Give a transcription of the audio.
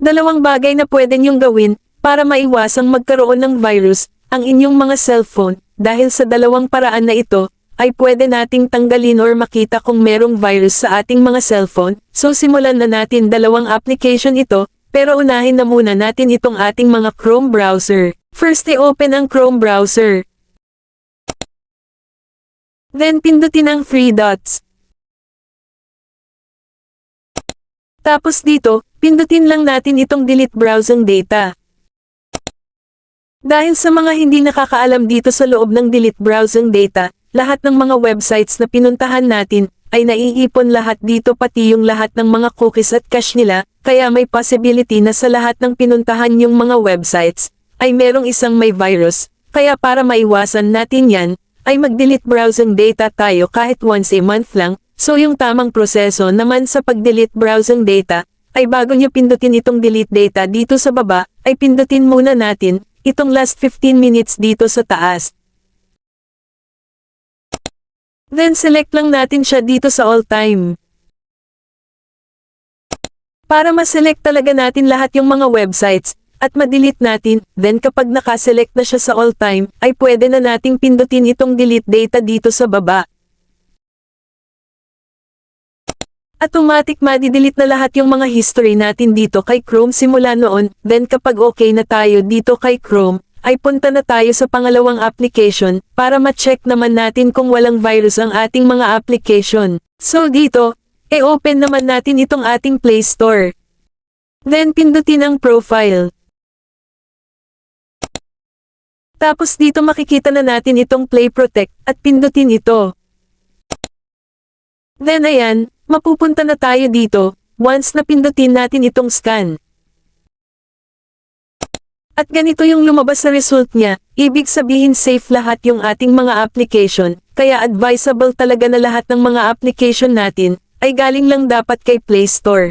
Dalawang bagay na pwede niyong gawin para maiwasang magkaroon ng virus ang inyong mga cellphone. Dahil sa dalawang paraan na ito, ay pwede nating tanggalin or makita kung merong virus sa ating mga cellphone. So simulan na natin dalawang application ito, pero unahin na muna natin itong ating mga Chrome browser. First i-open ang Chrome browser. Then pindutin ang 3 dots. Tapos dito, pindutin lang natin itong delete browsing data. Dahil sa mga hindi nakakaalam dito sa loob ng delete browsing data, lahat ng mga websites na pinuntahan natin ay naiipon lahat dito pati yung lahat ng mga cookies at cache nila, kaya may possibility na sa lahat ng pinuntahan yung mga websites ay merong isang may virus, kaya para maiwasan natin yan, ay mag-delete browsing data tayo kahit once a month lang. So yung tamang proseso naman sa pag-delete browsing data, ay bago nyo pindutin itong delete data dito sa baba, ay pindutin muna natin itong last 15 minutes dito sa taas. Then select lang natin siya dito sa all time. Para ma-select talaga natin lahat yung mga websites, at ma-delete natin, then kapag nakaselect na siya sa all time, ay pwede na nating pindutin itong delete data dito sa baba. Automatic ma-delete na lahat yung mga history natin dito kay Chrome simula noon, then kapag okay na tayo dito kay Chrome, ay punta na tayo sa pangalawang application, para ma-check naman natin kung walang virus ang ating mga application. So dito, i-open naman natin itong ating Play Store. Then pindutin ang profile. Tapos dito makikita na natin itong Play Protect, at pindutin ito. Then ayan, mapupunta na tayo dito, once na pindutin natin itong scan. At ganito yung lumabas sa result niya, ibig sabihin safe lahat yung ating mga application, kaya advisable talaga na lahat ng mga application natin, ay galing lang dapat kay Play Store.